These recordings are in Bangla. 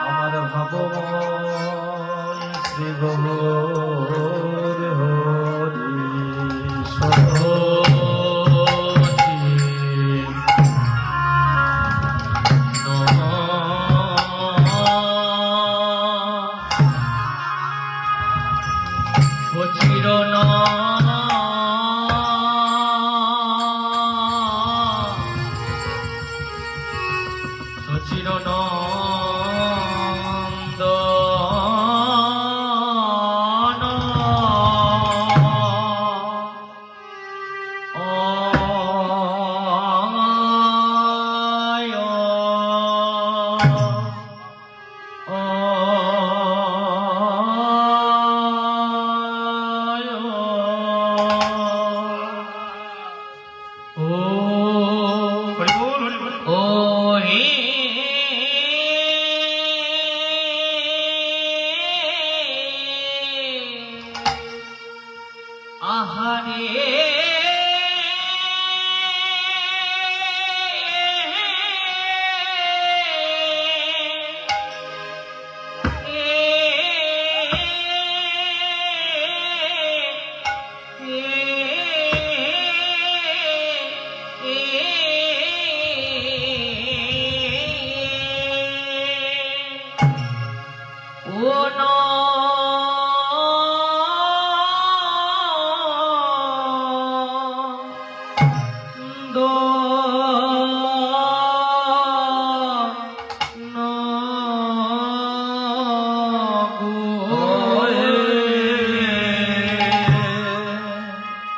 আমার ভগবান শ্রী গৌর হরি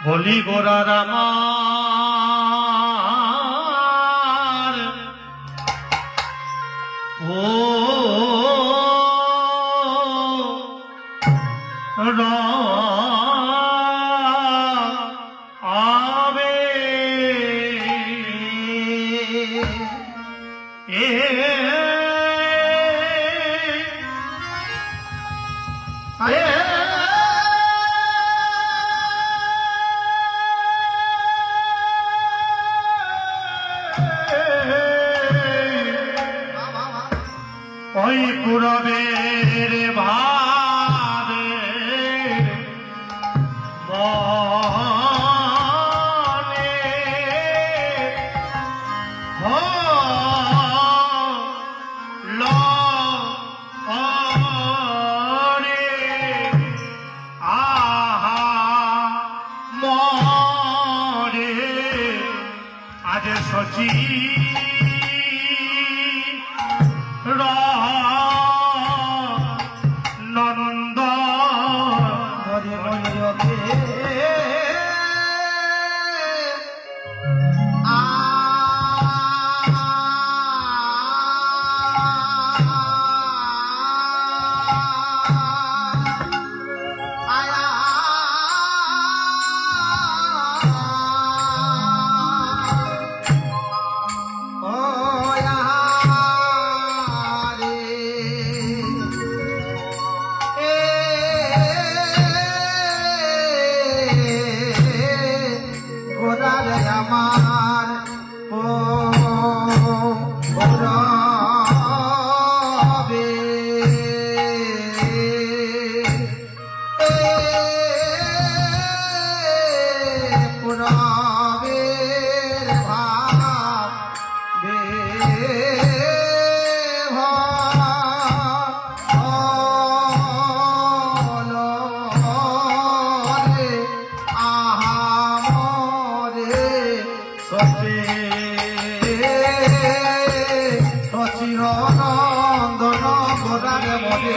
বলি গোরার আমার ও আবে ওই পুরবের ভাবে মনে হল ওরে আহা মরে আজ সচি নন্দ হরি হরি নন্দন গোরারে মনে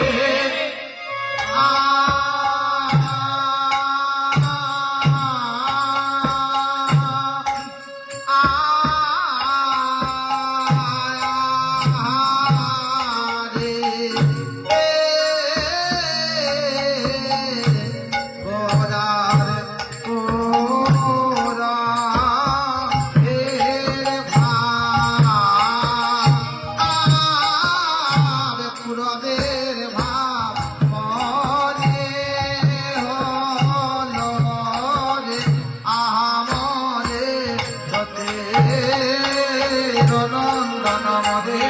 পুরবের ভাব নন্দন মদে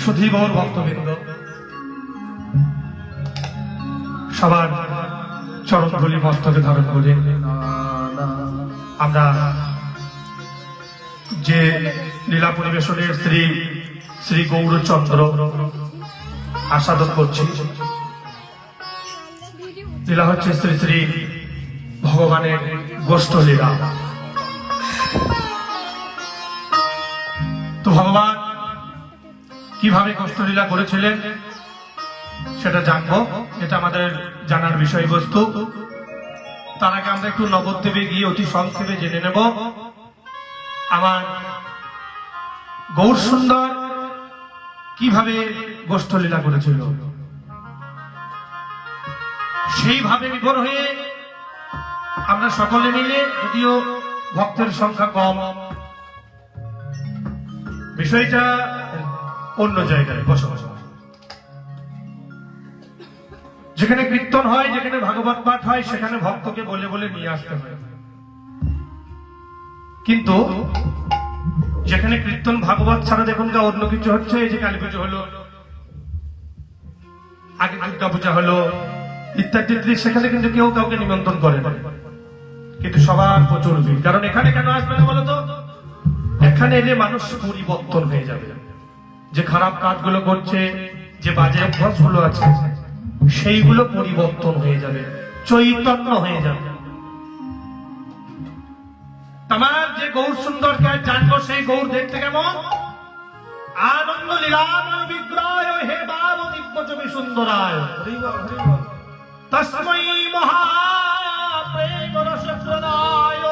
সুধী গৌর ভক্তবৃন্দ, সবার চরণধূলি মস্তকে ধারণ করে আমরা যে লীলা পরিবেশনের শ্রী শ্রী গৌরচন্দ্র আস্বাদন করছি। লীলা হচ্ছে শ্রী শ্রী ভগবানের গোষ্ঠ লীলা। তো ভগবান কিভাবে গোষ্ঠলীলা করেছিলেন সেটা জানবো, এটা আমাদের জানার বিষয়বস্তু। তার আগে আমরা একটু নবদ্বীপে গিয়ে অতি সংক্ষেপে জেনে নেব আমার গৌর সুন্দর কিভাবে গোষ্ঠলীলা করেছিল। সেইভাবে বিভোর হয়ে আমরা সকলে মিলে, যদিও ভক্তের সংখ্যা কম, বিষয়টা অন্য জায়গায় বসবাস, যেখানে কীর্তন হয়, যেখানে ভাগবত পাঠ হয়, সেখানে ভক্তকে বলে বলে নিয়ে আসতে হয়। কিন্তু যেখানে কীর্তন ভাগবত ছাড়া দেখুন অন্য কিছু হচ্ছে, এই যে কালী পুজো হলো, আগে দুর্গা পূজা হলো, ইত্যাদি ইত্যাদি, সেখানে কিন্তু কেউ কাউকে নিমন্ত্রণ করে না, কিন্তু সবার প্রচুর ভিড়। কারণ এখানে কেন আসবে না বলতো? এখানে এলে মানুষ পরিবর্তন হয়ে যাবে। যে খারাপ কাজগুলো করছে, যে বাজে অভ্যাসগুলো আছে, সেইগুলো পরিবর্তন হয়ে যাবে, চৈতন্য হয়ে যাবে। তোমার যে গৌর সুন্দরকে জানবো, সেই গৌর দেখতে কেমন? আনন্দ লীলাময় বিগ্রহ হে বাব দিব্য ছবি সুন্দরায় তস্মৈ মহাপ্রেম রসপ্রদায়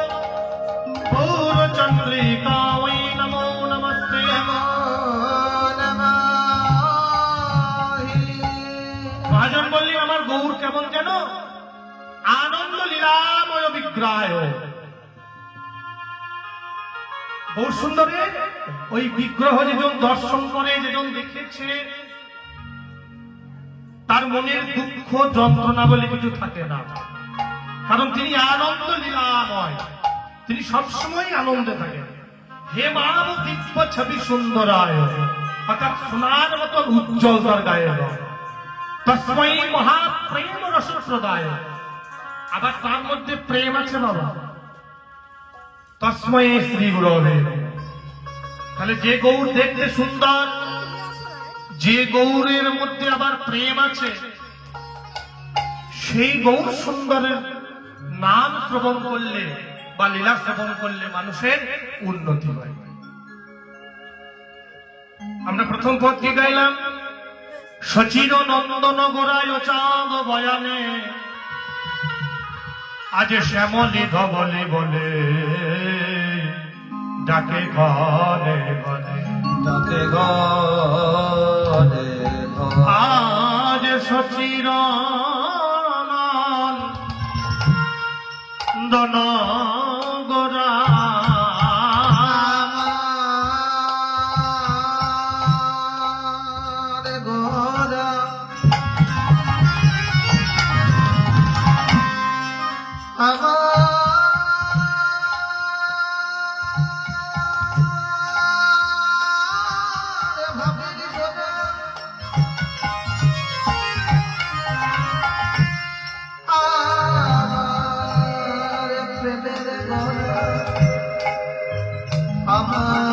গৌরচন্দ্রিকায় নমো নমস্তে। মহাজন বললেন আমার গৌর কেমন যেন? আনন্দ লীলাময় বিগ্রহ। গৌর সুন্দরের ওই বিগ্রহ যেজন দর্শন করে, যেজন দেখেছে, তার মনের দুঃখ যন্ত্রণা বলে কিছু থাকে না। কারণ তিনি আনন্দ লীলাময়, তিনি সবসময় আনন্দে থাকেন। হে মানব দিব্য ছবি সুন্দরায়, অর্থাৎ সোনার মতন উজ্জ্বল তার গায়ের রং। তস্মৈ মহাপ্রেম রসপ্রদায়, আবার তার মধ্যে প্রেম আছে বাবা। তস্মৈ শ্রী গুরবে। তাহলে যে গৌর দেখতে সুন্দর, যে গৌরের মধ্যে আবার প্রেম আছে, সেই গৌর সুন্দরের নাম শ্রবণ করলে বা লীলা শ্রবণ করলে মানুষের উন্নতি হয়। আমরা প্রথম পদ কি গাইলাম? সচির নন্দন গোরায় চাঁদ বয়ানে আজ শ্যামলি ধবলি বলে ডাকে ঘরে ঘরে, ডাকে ঘরে ঘরে। আজ সচির নন্দন গোরা আমার গোরা আমার ভাবির গোরা আমার প্রেমের গোরা আমার